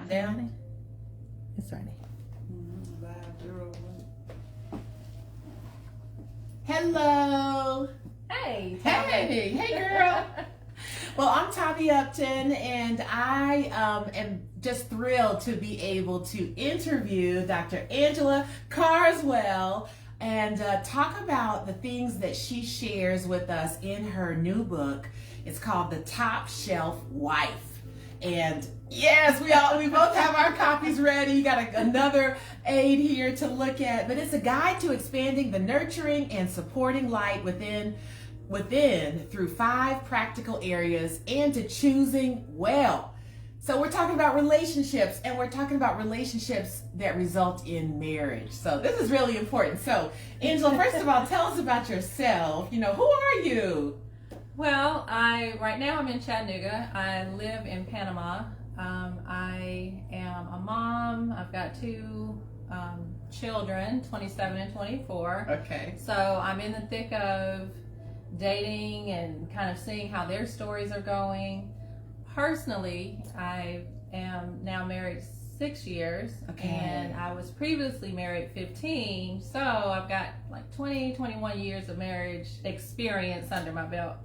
countdown. It's ready. Hello. Hey. Hey, girl. Well, I'm Tabi Upton, and I am just thrilled to be able to interview Dr. Angela Carswell and talk about the things that she shares with us in her new book. It's called The Top Shelf Wife. And yes, we both have our copies ready. You got another aid here to look at, but it's a guide to expanding the nurturing and supporting light within through 5 practical areas and to choosing well. So we're talking about relationships, and we're talking about relationships that result in marriage. So this is really important. So Angela, first of all, tell us about yourself. Who are you? Well, right now I'm in Chattanooga. I live in Panama. I am a mom. I've got 2 children, 27 and 24. Okay. So I'm in the thick of dating and kind of seeing how their stories are going. Personally, I am now married 6 years. Okay. And I was previously married 15. So I've got like 21 years of marriage experience under my belt.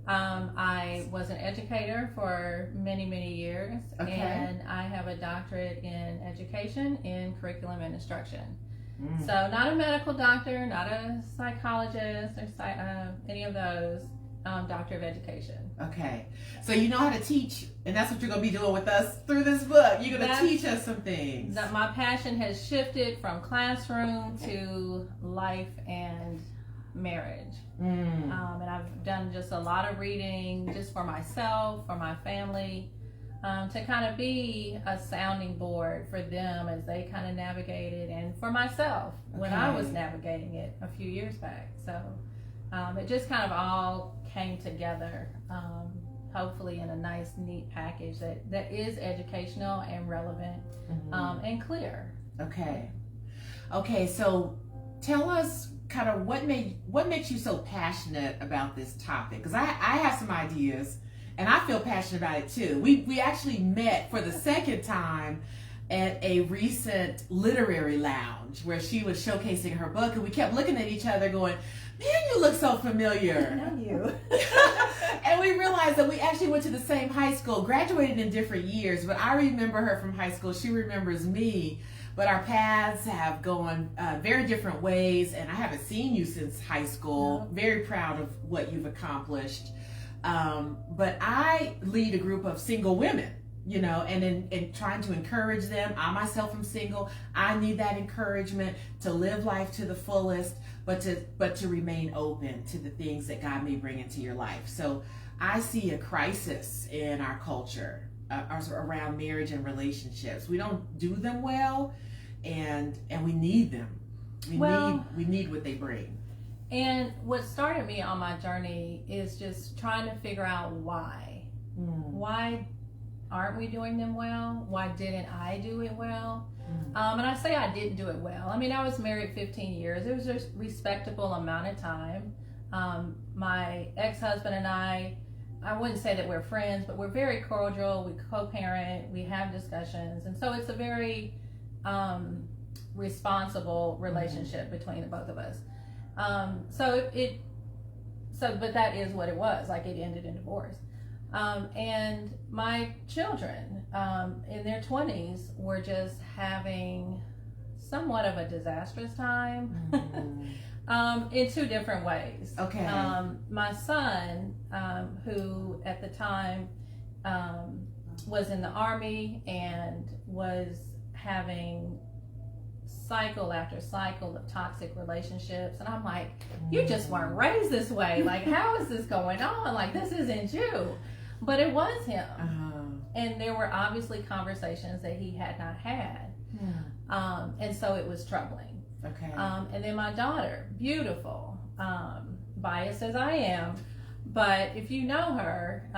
I was an educator for many years, Okay. and I have a doctorate in education in curriculum and instruction. Mm. So not a medical doctor, not a psychologist or any of those, doctor of education. Okay. So you know how to teach, and that's what you're going to be doing with us through this book. You're going to teach us some things. That my passion has shifted from classroom to life and marriage. And I've done just a lot of reading just for myself, for my family, to kind of be a sounding board for them as they kind of navigate it, and for myself when I was navigating it a few years back. So it just kind of all came together, hopefully in a nice, neat package that is educational and relevant and clear. Okay, so tell us kind of what makes you so passionate about this topic, because I have some ideas and I feel passionate about it too. We actually met for the second time at a recent literary lounge where she was showcasing her book, and we kept looking at each other going, man, you look so familiar. I know you. And we realized that we actually went to the same high school, graduated in different years, but I remember her from high school, she remembers me. But our paths have gone very different ways, and I haven't seen you since high school. No. Very proud of what you've accomplished. But I lead a group of single women, and in trying to encourage them. I myself am single. I need that encouragement to live life to the fullest, but to remain open to the things that God may bring into your life. So I see a crisis in our culture around marriage and relationships. We don't do them well, and we need them. We need what they bring. And what started me on my journey is just trying to figure out why. Why aren't we doing them well? Why didn't I do it well? And I say I didn't do it well. I mean, I was married 15 years. It was a respectable amount of time. My ex-husband and I wouldn't say that we're friends, but we're very cordial. We co-parent, we have discussions. And so it's a very responsible relationship between the both of us. But that is what it was. Like, it ended in divorce. And my children in their 20s were just having somewhat of a disastrous time. In 2 different ways. Okay. My son, who at the time was in the Army and was having cycle after cycle of toxic relationships, and I'm like, you just weren't raised this way. Like, how is this going on? Like, this isn't you. But it was him. And there were obviously conversations that he had not had. And so it was troubling. Okay. And then my daughter, beautiful, biased as I am, but if you know her,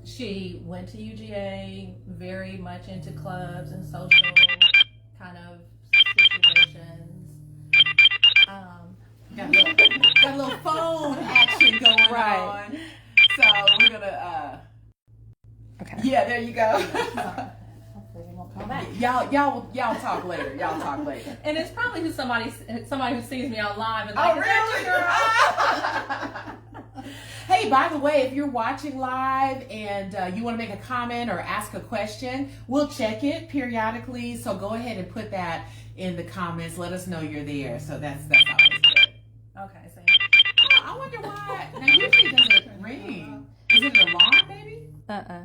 she went to UGA, very much into clubs and social kind of situations. Got a little phone action going on. So we're gonna. Okay. Yeah, there you go. Y'all talk later. Y'all talk later. And it's probably just somebody who sees me on live and Oh, like, really? Hey, by the way, if you're watching live and you want to make a comment or ask a question, we'll check it periodically. So go ahead and put that in the comments. Let us know you're there. So that's always good. Okay, so I wonder why. Now, usually it doesn't ring. Is it an alarm, baby? Okay.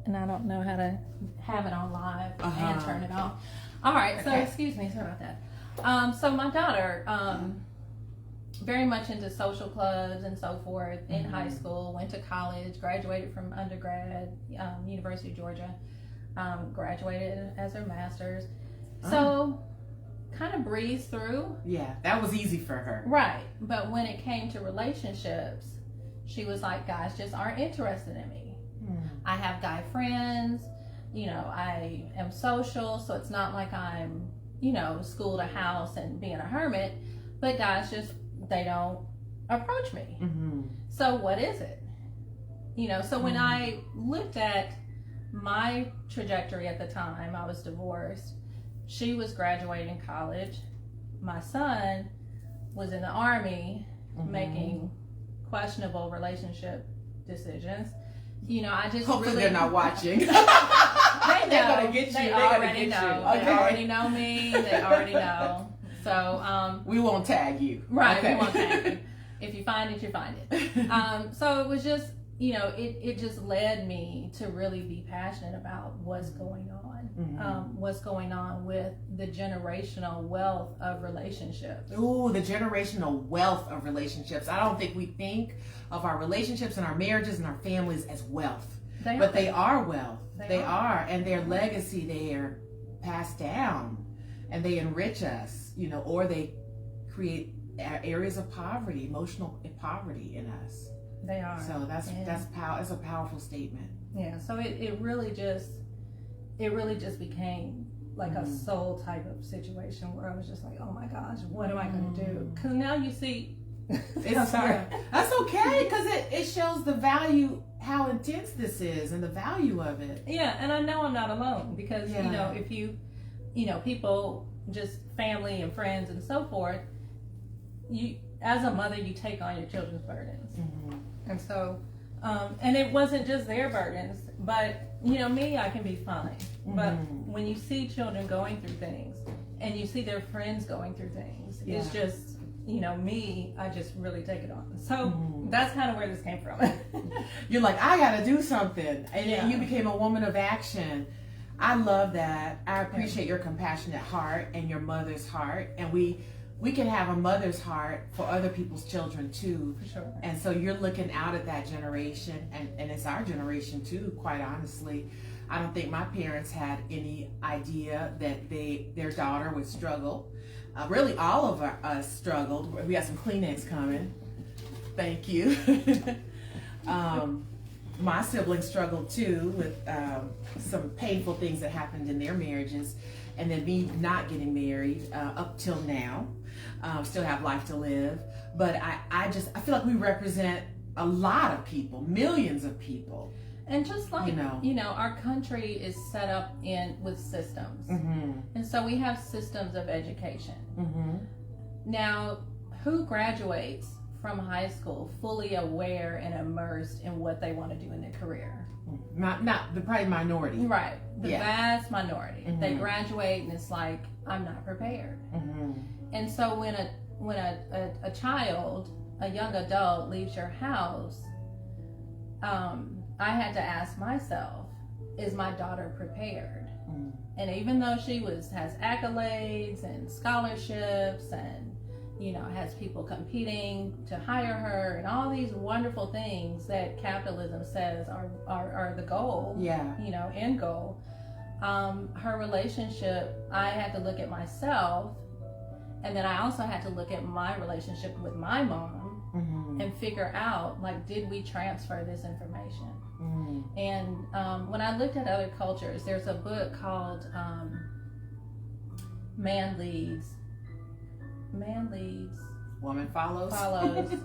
And I don't know how to have it on live Uh-huh. and turn it off. All right, so Okay. excuse me, sorry about that. So my daughter, very much into social clubs and so forth in high school, went to college, graduated from undergrad, University of Georgia, graduated as her master's. So kind of breezed through. Yeah, that was easy for her. Right. But when it came to relationships, she was like, guys just aren't interested in me. I have guy friends, I am social, so it's not like I'm, school to house and being a hermit, but guys they don't approach me. So what is it? So when I looked at my trajectory at the time, I was divorced. She was graduating college. My son was in the Army making questionable relationship decisions. I just Hopefully really, they're not watching. They know. They're gonna get you. They They're gonna already get know. you. They Okay. already know me. They already know. So we won't tag you. right, Okay. we won't tag you. If you find it, you find it. So it was just, it just led me to really be passionate about what's going on. What's going on with the generational wealth of relationships. Ooh, the generational wealth of relationships. I don't think we think of our relationships and our marriages and our families as wealth. But they are wealth. They are. And their legacy, they are passed down and they enrich us, or they create areas of poverty, emotional poverty in us. They are. So that's a powerful statement. Yeah. So it really just became like a soul type of situation where I was just like, oh my gosh, what am I going to do? Because now you see. I'm sorry. That's okay, because it shows the value, how intense this is, and the value of it. Yeah, and I know I'm not alone because if you, people, just family and friends and so forth, you as a mother you take on your children's burdens, and so, and it wasn't just their burdens, but me, I can be fine, but when you see children going through things and you see their friends going through things, it's just. Me, I just really take it on. So that's kind of where this came from. You're like, I got to do something. And you became a woman of action. I love that. I appreciate your compassionate heart and your mother's heart. And we can have a mother's heart for other people's children too. For sure. And so you're looking out at that generation. And it's our generation too, quite honestly. I don't think my parents had any idea that their daughter would struggle. Really, all of us struggled. We got some Kleenex coming. Thank you. My siblings struggled too with some painful things that happened in their marriages, and then me not getting married up till now. Still have life to live, but I feel like we represent a lot of people, millions of people. And just like, our country is set up with systems. And so we have systems of education. Now, who graduates from high school fully aware and immersed in what they want to do in their career? Not the probably minority. Right. The vast minority. They graduate and it's like, I'm not prepared. And so when a child, a young adult leaves your house, I had to ask myself, is my daughter prepared? And even though she has accolades and scholarships and, has people competing to hire her and all these wonderful things that capitalism says are the goal, end goal, her relationship, I had to look at myself, and then I also had to look at my relationship with my mom and figure out, like, did we transfer this information? And when I looked at other cultures, there's a book called Man Leads, Woman Follows,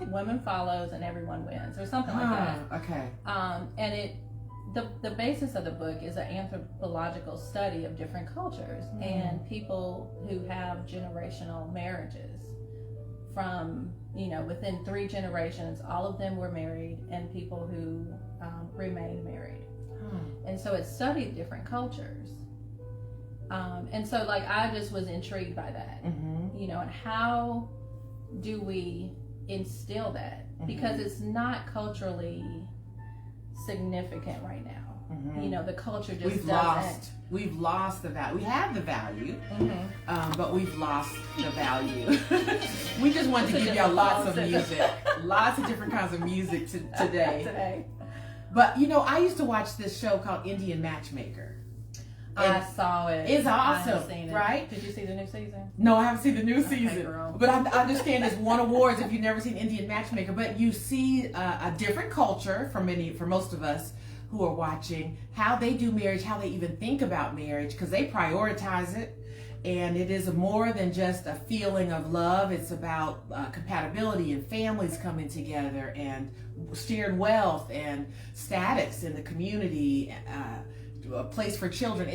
Woman Follows, and Everyone Wins, or something like that. Okay. And the basis of the book is an anthropological study of different cultures and people who have generational marriages from, within 3 generations, all of them were married, and people who remained married. And so it studied different cultures. And so I just was intrigued by that, and how do we instill that? Because it's not culturally significant right now. The culture just we've lost the value. We have the value, but we've lost the value. We just want to give y'all lots of music, lots of different kinds of music today. But I used to watch this show called Indian Matchmaker. I saw it. It's awesome, it. right? Did you see the new season? No, I haven't seen the new season. Girl. But I understand it's won awards if you've never seen Indian Matchmaker. But you see a different culture for most of us who are watching, how they do marriage, how they even think about marriage, because they prioritize it. And it is more than just a feeling of love. It's about compatibility and families coming together and shared wealth and status in the community. A place for children.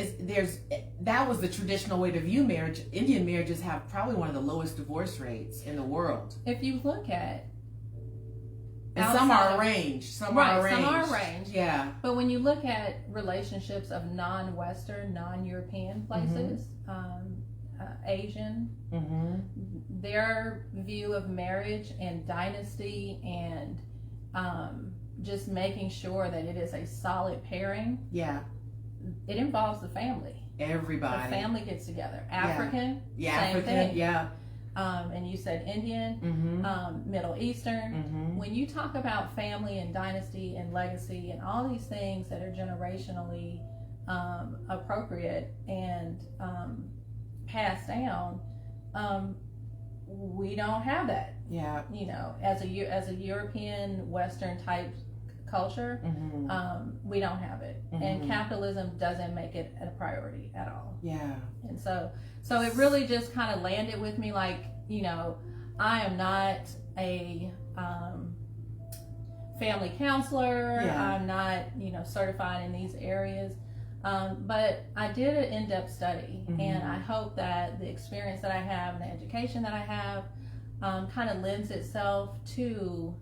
That was the traditional way to view marriage. Indian marriages have probably one of the lowest divorce rates in the world. If you look at, and some are arranged. Some are arranged. Yeah. But when you look at relationships of non-Western, non-European places, Asian, their view of marriage and dynasty and just making sure that it is a solid pairing. Yeah. It involves the family. Everybody. The family gets together. African, same African, thing. Yeah. And you said Indian, Middle Eastern. When you talk about family and dynasty and legacy and all these things that are generationally appropriate and passed down, we don't have that. Yeah. As a European Western type culture, we don't have it, and capitalism doesn't make it a priority at all. Yeah. And so it really just kind of landed with me, I am not a family counselor. I'm not certified in these areas, but I did an in-depth study, and I hope that the experience that I have and the education that I have kind of lends itself to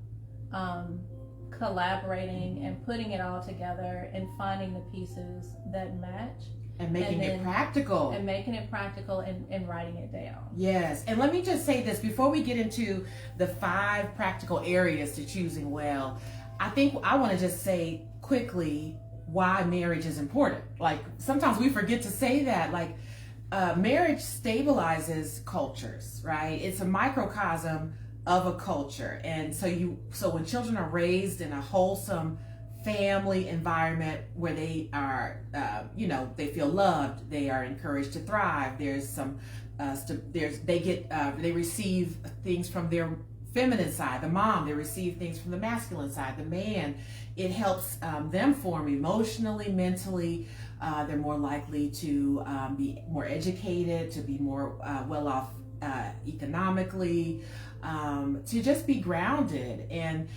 collaborating and putting it all together and finding the pieces that match and making it practical and writing it down. Yes. And let me just say this before we get into the 5 practical areas to choosing well. I think I want to just say quickly why marriage is important. Sometimes we forget to say that. Marriage stabilizes cultures, right? It's a microcosm of a culture. And so when children are raised in a wholesome family environment where they are they feel loved, they are encouraged to thrive, there's some they receive things from their feminine side, the mom, they receive things from the masculine side, the man. It helps them form emotionally, mentally. They're more likely to be more educated, to be more well off economically, to just be grounded. And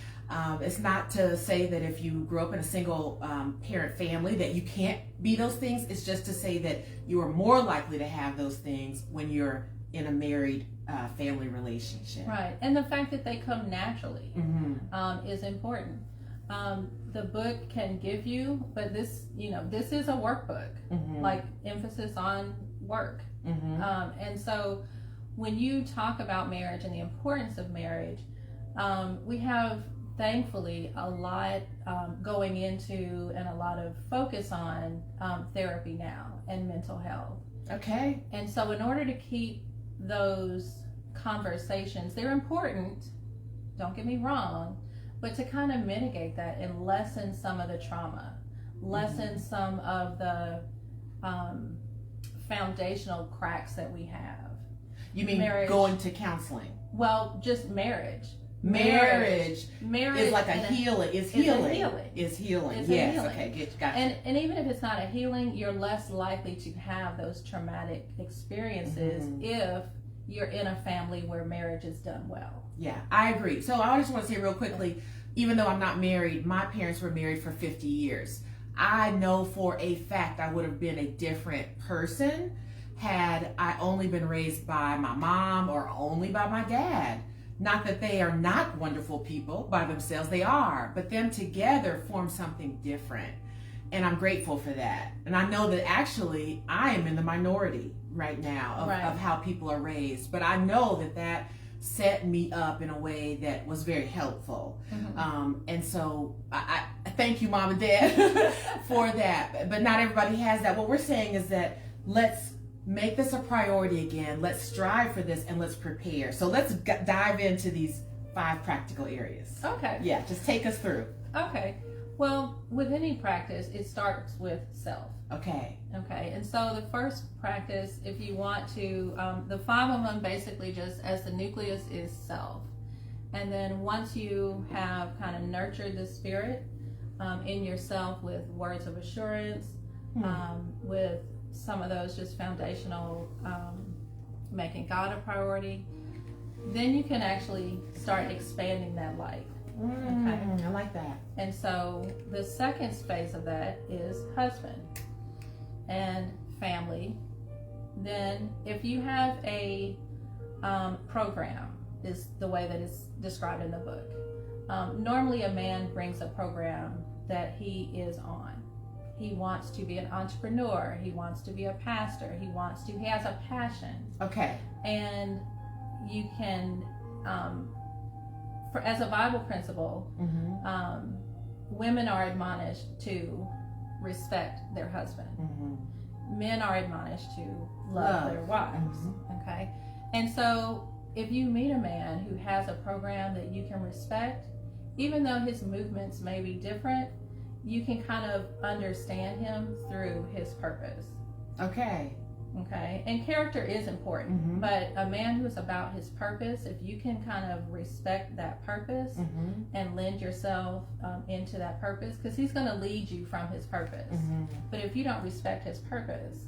it's not to say that if you grew up in a single parent family that you can't be those things. It's just to say that you are more likely to have those things when you're in a married family relationship. Right. And the fact that they come naturally is important. The book can give you, but this is a workbook, emphasis on work. And so when you talk about marriage and the importance of marriage, we have thankfully a lot going into and a lot of focus on therapy now and mental health. Okay. And so in order to keep those conversations, they're important, don't get me wrong, but to kind of mitigate that and lessen some of the trauma, lessen some of the foundational cracks that we have. You mean going to counseling? Well, just marriage. Marriage is like a healing. It's healing. It's yes. a healing. Okay. Gotcha. And even if it's not a healing, you're less likely to have those traumatic experiences if you're in a family where marriage is done well. Yeah, I agree. So I just want to say real quickly, even though I'm not married, my parents were married for 50 years. I know for a fact I would have been a different person had I only been raised by my mom or only by my dad. Not that they are not wonderful people by themselves, they are, but them together form something different. And I'm grateful for that. And I know that actually I am in the minority right now of how people are raised. But I know that set me up in a way that was very helpful. And so I thank you, Mom and Dad, for that. But not everybody has that. What we're saying is that let's make this a priority again. Let's strive for this and let's prepare. So let's dive into these 5 practical areas. Okay. Yeah, just take us through. Okay. Well, with any practice, it starts with self. Okay. Okay. And so the first practice, if you want to, the 5 of them basically just as the nucleus is self. And then once you have kind of nurtured the spirit in yourself with words of assurance, with some of those just foundational, making God a priority, then you can actually start expanding that life. Okay. I like that. And so the second phase of that is husband and family. Then if you have a program, is the way that it's described in the book. Normally a man brings a program that he is on. He wants to be an entrepreneur. He wants to be a pastor. He has a passion. Okay. And you can, as a Bible principle, women are admonished to respect their husband. Men are admonished to love their wives. Okay. And so if you meet a man who has a program that you can respect, even though his movements may be different, you can kind of understand him through his purpose. Okay. Okay. And character is important, but a man who is about his purpose, if you can kind of respect that purpose and lend yourself into that purpose, because he's going to lead you from his purpose. But if you don't respect his purpose,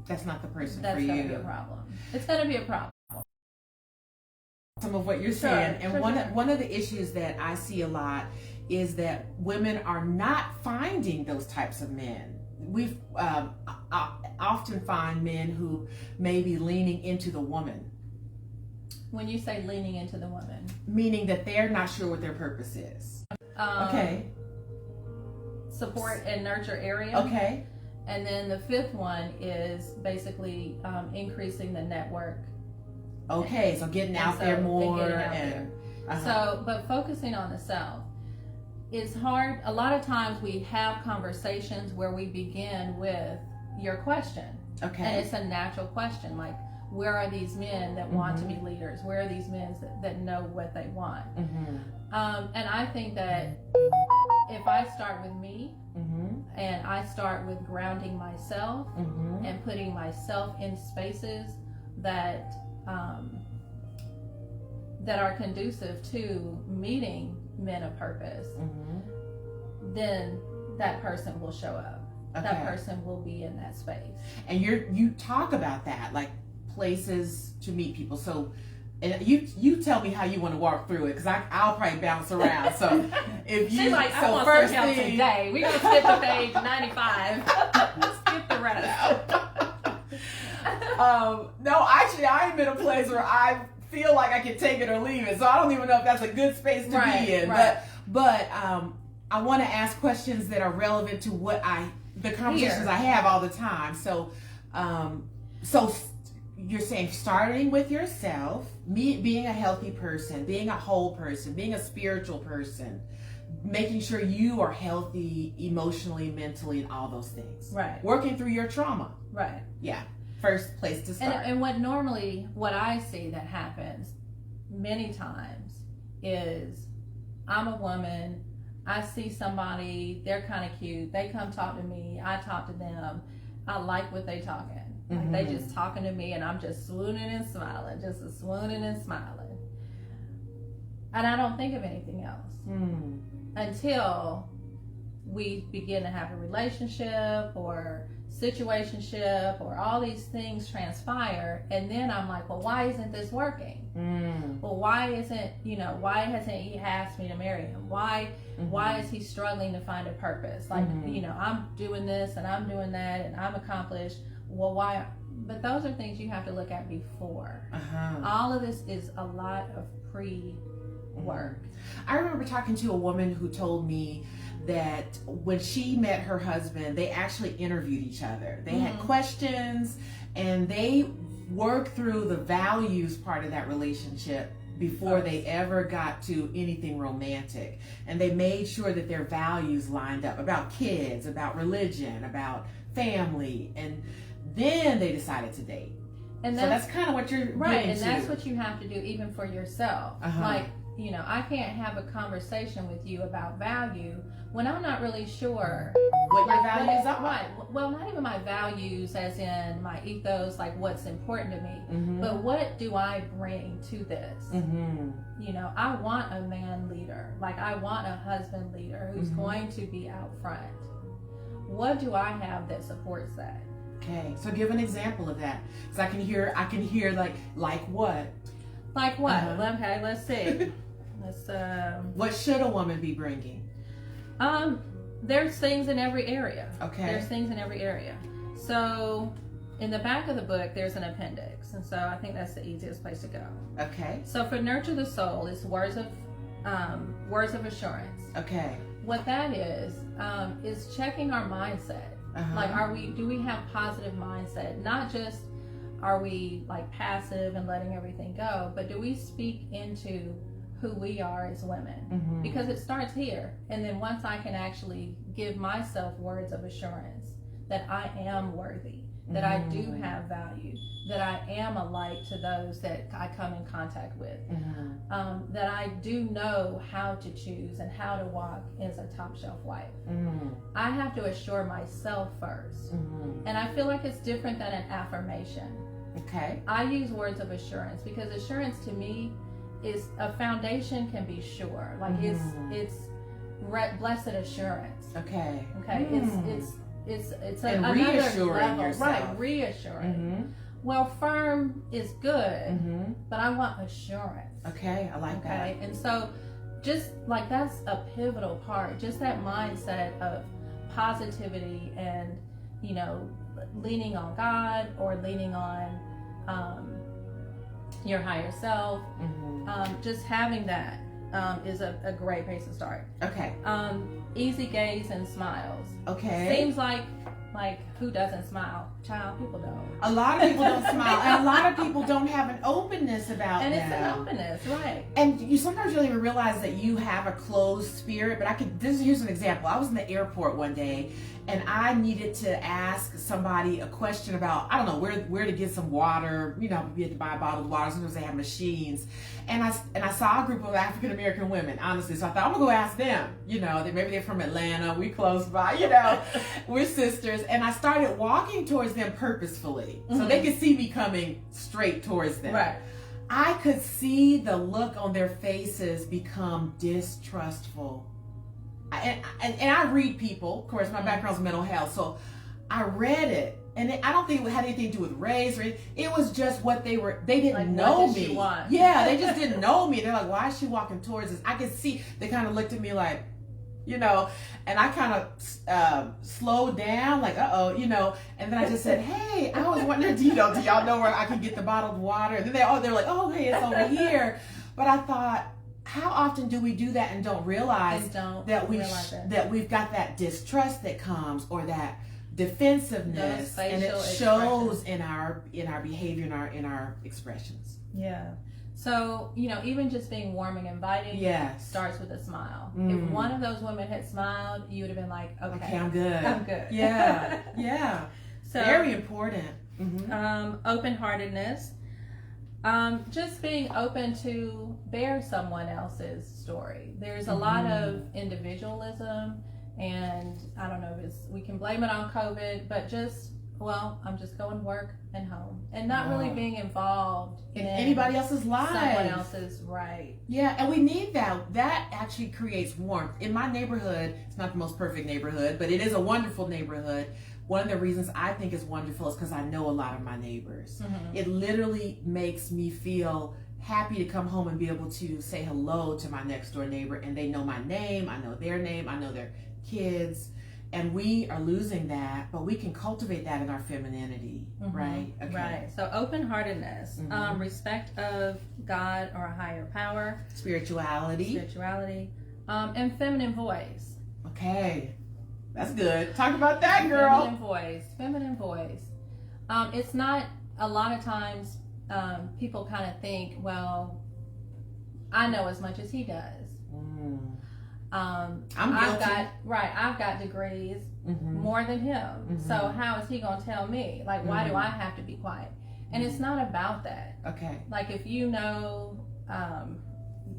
that's not the person that's for you. That's going to be a problem. It's going to be a problem. Some of what you're saying, and one of the issues that I see a lot is that women are not finding those types of men. We've often find men who may be leaning into the woman. When you say leaning into the woman, meaning that they're not sure what their purpose is. Okay. Support and nurture area. Okay. And then the 5th one is basically increasing the network. Okay, so getting out there more. So, but focusing on the self is hard. A lot of times we have conversations where we begin with your question. Okay. And it's a natural question, like, where are these men that want to be leaders? Where are these men that know what they want? And I think that if I start with me and I start with grounding myself and putting myself in spaces that that are conducive to meeting men of purpose, then that person will show up. Okay. That person will be in that space. And you talk about that, like places to meet people. So, and you tell me how you want to walk through it, because I'll probably bounce around. So if you, she's like, I want first some help today. We're gonna skip to page 95. Skip the rest. No, actually, I am in a place where I feel like I can take it or leave it. So I don't even know if that's a good space to be in. Right. But I want to ask questions that are relevant to the conversations I have all the time. So, so you're saying starting with yourself, being a healthy person, being a whole person, being a spiritual person, making sure you are healthy emotionally, mentally, and all those things. Right. Working through your trauma. Right. Yeah. First place to start. And what I see that happens many times is I'm a woman, I see somebody, they're kind of cute, they come talk to me, I talk to them, I like what they talking. Like they just talking to me and I'm just swooning and smiling, And I don't think of anything else until we begin to have a relationship or situationship or all these things transpire, and then I'm like, well, why isn't this working? Well, why hasn't he asked me to marry him? Why is he struggling to find a purpose? Like, I'm doing this and I'm doing that and I'm accomplished. Well, why? But those are things you have to look at before. All of this is a lot of pre-work. I remember talking to a woman who told me that when she met her husband, they actually interviewed each other. They had questions, and they worked through the values part of that relationship before they ever got to anything romantic. And they made sure that their values lined up about kids, about religion, about family, and then they decided to date. And so that's kind of what you're right, and to. That's what you have to do even for yourself. Like, I can't have a conversation with you about value when I'm not really sure what your values are. Right. Well, not even my values as in my ethos, like what's important to me, but what do I bring to this? I want a man leader. Like, I want a husband leader who's going to be out front. What do I have that supports that? Okay, so give an example of that, because I can hear like what? Like what? Okay, let's see. What should a woman be bringing? There's things in every area. Okay. There's things in every area. So, in the back of the book, there's an appendix, and so I think that's the easiest place to go. Okay. So for nurture the soul, it's words of assurance. Okay. What that is checking our mindset. Like, do we have positive mindset? Not just are we like passive and letting everything go, but do we speak into who we are as women? Because it starts here, and then once I can actually give myself words of assurance that I am worthy, that I do have value, that I am a light to those that I come in contact with, that I do know how to choose and how to walk as a top shelf wife. I have to assure myself first, and I feel like it's different than an affirmation. Okay. I use words of assurance because assurance to me is a foundation can be sure. Like it's blessed assurance. Okay. Okay. It's and another reassuring level. yourself. Right. Reassuring. Well, firm is good, but I want assurance. Okay. I like that. Okay. And so just like that's a pivotal part, just that mindset of positivity and, leaning on God or leaning on your higher self. Just having that is a great place to start. Okay. Easy gaze and smiles. Okay. Seems like who doesn't smile? Child, people don't. A lot of people don't smile, and a lot of people don't have an openness about and them. And it's an openness, right? And you sometimes don't even realize that you have a closed spirit. But here's an example. I was in the airport one day, and I needed to ask somebody a question about, I don't know, where to get some water. You had to buy bottled water. Sometimes they have machines. And I saw a group of African American women, honestly. So I thought, I'm gonna go ask them. Maybe they're from Atlanta. We close by. We're sisters. And I started walking towards them purposefully, so they could see me coming straight towards them. Right. I could see the look on their faces become distrustful. And I read people. Of course, my background's mental health, so I read it. And I don't think it had anything to do with race or anything. It was just what they didn't know me. Yeah, they just didn't know me. They're like, why is she walking towards us? I could see, they kind of looked at me like, and I kind of slowed down, like, and then I just said, hey, I was wondering, do y'all know where I can get the bottled water? And then they're like, oh, hey, it's over here. But I thought, how often do we do that and don't realize that we've got that distrust that comes, or that defensiveness, and it shows in our behavior, in our expressions. Yeah. So, even just being warm and inviting starts with a smile. If one of those women had smiled, you would have been like, okay, I'm good. I'm good. Yeah. Yeah. So, very important. Open-heartedness. Just being open to bear someone else's story. There's a lot of individualism, and I don't know if we can blame it on COVID, but just well, I'm just going to work and home and not really being involved in anybody else's lives. Someone else's, right. Yeah, and we need that. That actually creates warmth. In my neighborhood, it's not the most perfect neighborhood, but it is a wonderful neighborhood. One of the reasons I think it's wonderful is because I know a lot of my neighbors. Mm-hmm. It literally makes me feel happy to come home and be able to say hello to my next door neighbor, and they know my name, I know their name, I know their kids. And we are losing that, but we can cultivate that in our femininity, mm-hmm. right? Okay. Right. So open-heartedness, mm-hmm. Respect of God or a higher power. Spirituality. And feminine voice. Okay. That's good. Talk about that, girl. Feminine voice. It's not, a lot of times, people kind of think, well, I know as much as he does. I've got degrees, mm-hmm. more than him. Mm-hmm. So how is he going to tell me? Like, mm-hmm. why do I have to be quiet? And it's not about that. Okay. Like, if you know,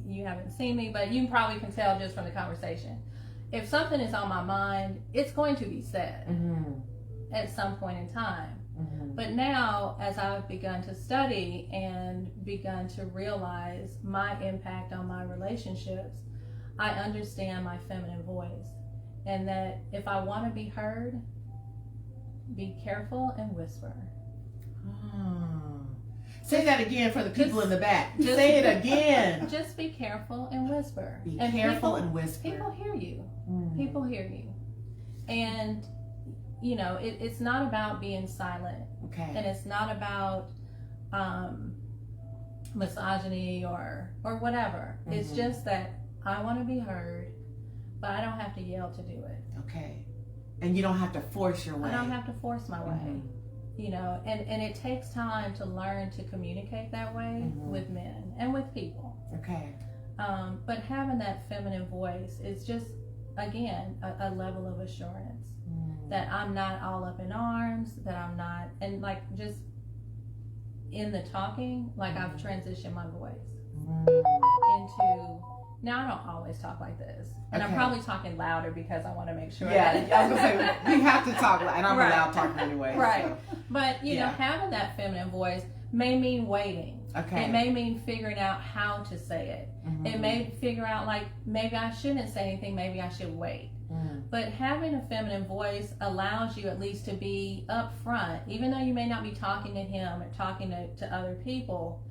you haven't seen me, but you probably can tell just from the conversation. If something is on my mind, it's going to be said, mm-hmm. at some point in time. Mm-hmm. But now, as I've begun to study and begun to realize my impact on my relationships, I understand my feminine voice, and that if I want to be heard, be careful and whisper. Say that again for the people in the back. Say it again. Just be careful and whisper. Be careful and whisper. People hear you. Mm. People hear you. And, you know, it's not about being silent. Okay. And it's not about misogyny or whatever. Mm-hmm. It's just that I want to be heard, but I don't have to yell to do it. Okay. And you don't have to force your way. I don't have to force my way. Mm-hmm. You know, and it takes time to learn to communicate that way, mm-hmm. with men and with people. Okay. But having that feminine voice is just, again, a level of assurance, mm-hmm. that I'm not all up in arms, that I'm not, and like just in the talking, like, mm-hmm. I've transitioned my voice, mm-hmm. into, now I don't always talk like this, and okay. I'm probably talking louder because I want to make sure. Yeah, I was gonna say we have to talk loud, and I'm right. a loud talker anyway. Right, so. But you know, having that feminine voice may mean waiting. Okay. It may mean figuring out how to say it. Mm-hmm. It may figure out, like, maybe I shouldn't say anything, maybe I should wait. Mm. But having a feminine voice allows you at least to be upfront, even though you may not be talking to him or talking to other people.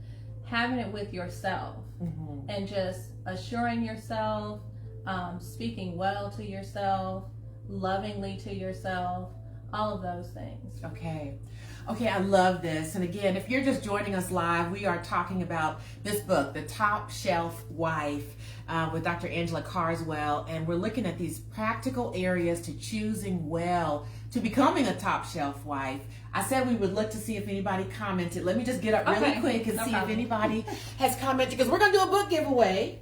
Having it with yourself, mm-hmm. and just assuring yourself, speaking well to yourself, lovingly to yourself, all of those things. Okay, I love this. And again, if you're just joining us live, we are talking about this book, The Top Shelf Wife, with Dr. Angela Carswell, and we're looking at these practical areas to choosing well, to becoming a top shelf wife. I said we would look to see if anybody commented. Let me just get up really quick and see if anybody has commented, because we're going to do a book giveaway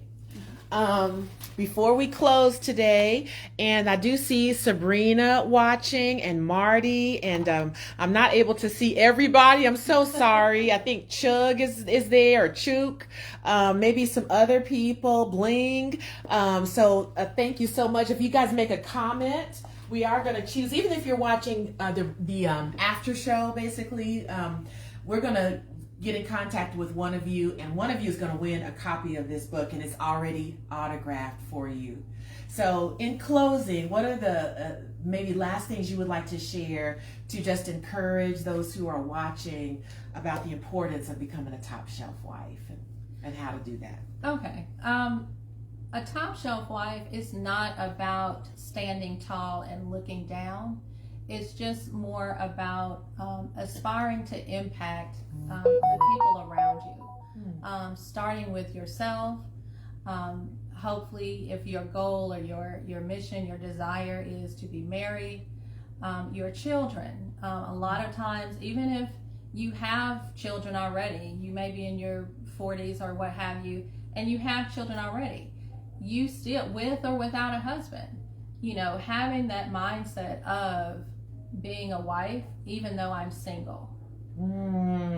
before we close today. And I do see Sabrina watching, and Marty, and I'm not able to see everybody. I'm so sorry. I think Chug is there, or Chook, maybe some other people, Bling. So thank you so much. If you guys make a comment, we are going to choose, even if you're watching the after show, basically, we're going to get in contact with one of you, and one of you is going to win a copy of this book, and it's already autographed for you. So in closing, what are the maybe last things you would like to share to just encourage those who are watching about the importance of becoming a top shelf wife, and how to do that? Okay. A top shelf wife is not about standing tall and looking down. It's just more about aspiring to impact the people around you, starting with yourself. Hopefully, if your goal or your mission, your desire is to be married, your children. A lot of times, even if you have children already, you may be in your 40s or what have you, and you have children already, you still, with or without a husband, you know, having that mindset of being a wife, even though I'm single.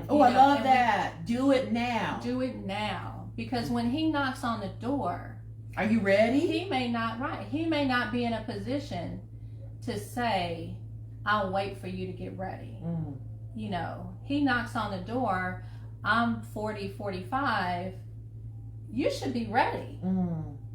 Oh, I love that. Do it now. Do it now. Because when he knocks on the door, are you ready? He may not be in a position to say, I'll wait for you to get ready. You know, he knocks on the door, I'm 40, 45, you should be ready.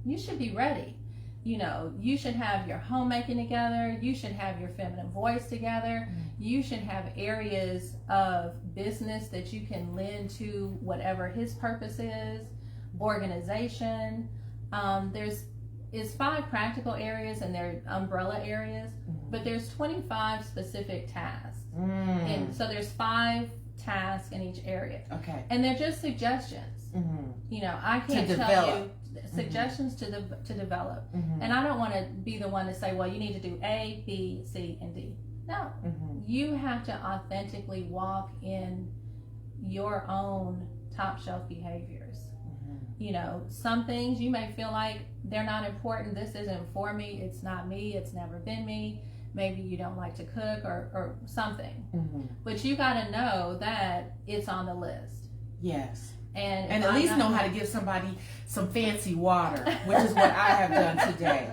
You should be ready. You know, you should have your homemaking together. You should have your feminine voice together. You should have areas of business that you can lend to whatever his purpose is, organization. It's 5 practical areas and they're umbrella areas, but there's 25 specific tasks. And so there's 5 tasks in each area. Okay. And they're just suggestions. You know, I can't tell you suggestions to develop. And I don't want to be the one to say, well, you need to do A, B, C, and D. No. You have to authentically walk in your own top shelf behaviors. You know, some things you may feel like they're not important. This isn't for me. It's not me. It's never been me. Maybe you don't like to cook or something. But you got to know that it's on the list. Yes. And at least know how to give somebody some fancy water, which is what I have done today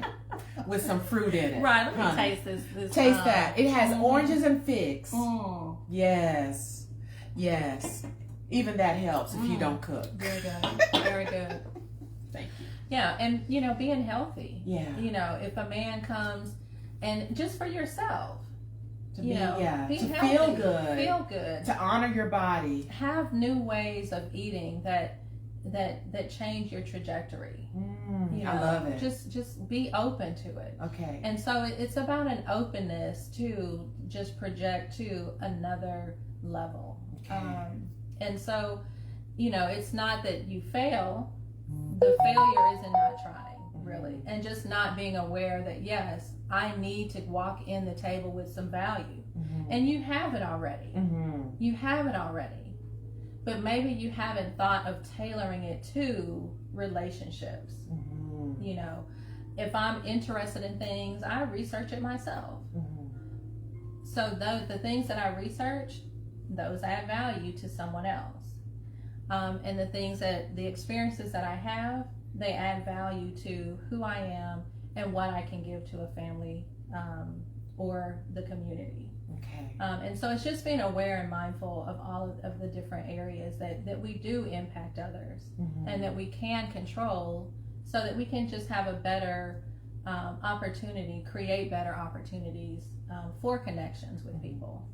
with some fruit in it. Right, let me taste this. Taste that. It has oranges and figs. Yes. Yes. Even that helps if you don't cook. Very good. Very good. Thank you. Yeah, and you know, being healthy. Yeah. You know, if a man comes and just for yourself. To be to healthy, feel good. Feel good. To honor your body. Have new ways of eating that change your trajectory. You know, I love it. Just be open to it. Okay. And so it's about an openness to just project to another level. Okay. And so, you know, it's not that you fail. The failure is in not trying, really, and just not being aware that yes, I need to walk in the table with some value, and you have it already. You have it already, but maybe you haven't thought of tailoring it to relationships. You know, if I'm interested in things, I research it myself. So the things that I research, those add value to someone else. And the experiences that I have, they add value to who I am and what I can give to a family or the community. Okay. And so it's just being aware and mindful of all of the different areas that we do impact others and that we can control so that we can just have a better opportunity, create better opportunities for connections with people.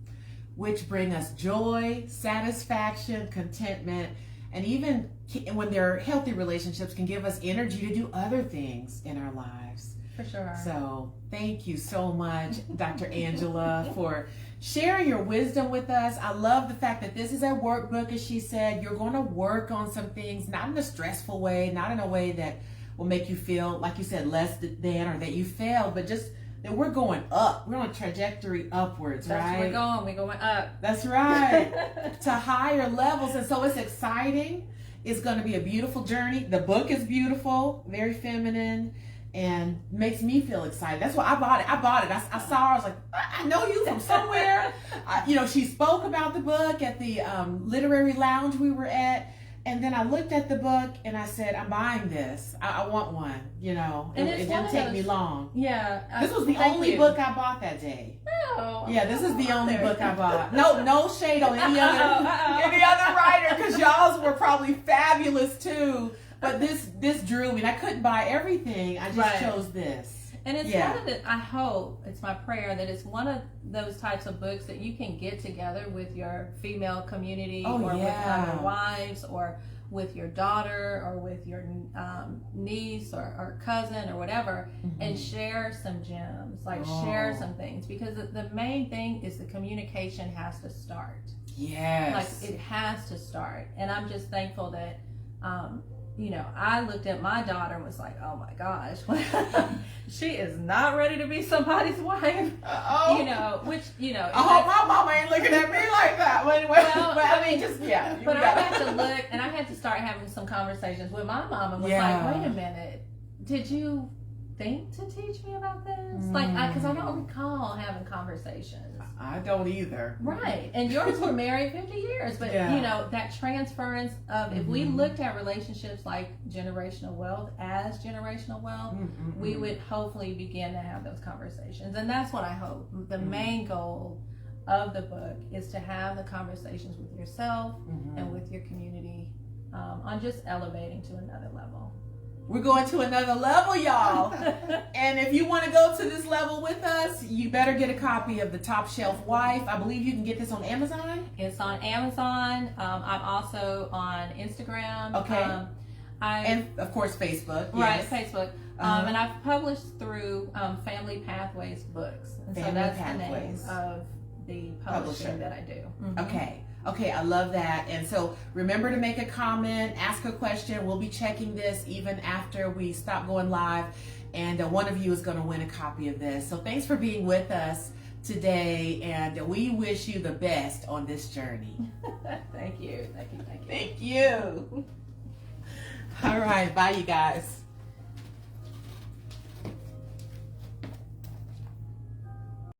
Which bring us joy, satisfaction, contentment, and even when they're healthy relationships can give us energy to do other things in our lives. For sure. So thank you so much, Dr. Angela, for sharing your wisdom with us. I love the fact that this is a workbook, as she said. You're going to work on some things, not in a stressful way, not in a way that will make you feel, like you said, less than or that you failed, but just that we're going up. We're on a trajectory upwards, That's right? where we're going. We're going up. That's right. To higher levels. And so it's exciting. It's going to be a beautiful journey. The book is beautiful, very feminine, and makes me feel excited. That's why I bought it. I saw her. I was like, I know you from somewhere. You know, she spoke about the book at the literary lounge we were at. And then I looked at the book and I said, I'm buying this. I want one, you know. And it didn't take me long. Yeah. This was the only book I bought that day. Oh. Yeah, this is the only book I bought. No shade on any other writer, because y'all's were probably fabulous too. But this drew me. And I couldn't buy everything. I just chose this. And it's one of the, I hope, it's my prayer that it's one of those types of books that you can get together with your female community or with other wives or with your daughter or with your niece or cousin or whatever and share some gems, like share some things. Because the main thing is the communication has to start. Yes. Like it has to start. And I'm just thankful that, you know, I looked at my daughter and was like, oh my gosh, she is not ready to be somebody's wife. You know, which, you know. I hope my mama ain't looking at me like that. But I mean, just, But I had to look, and I had to start having some conversations with my mom and was like, wait a minute, did you think to teach me about this? Like, because I don't recall having conversations. I don't either. Right. And yours were married 50 years. But, Yeah. you know, that transference of, if we looked at relationships like generational wealth as generational wealth, we would hopefully begin to have those conversations. And that's what I hope. The main goal of the book is to have the conversations with yourself and with your community on just elevating to another level. We're going to another level, y'all. And if you want to go to this level with us, you better get a copy of The Top Shelf Wife. I believe you can get this on Amazon. It's on Amazon. I'm also on Instagram. Okay. And of course, Facebook. Right, Yes. Facebook. And I've published through Family Pathways Books. And so Family that's Pathways. the name of the publishing that I do. Okay, I love that. And so remember to make a comment, ask a question. We'll be checking this even after we stop going live. And one of you is going to win a copy of this. So thanks for being with us today. And we wish you the best on this journey. Thank you. Thank you. All right. Bye, you guys.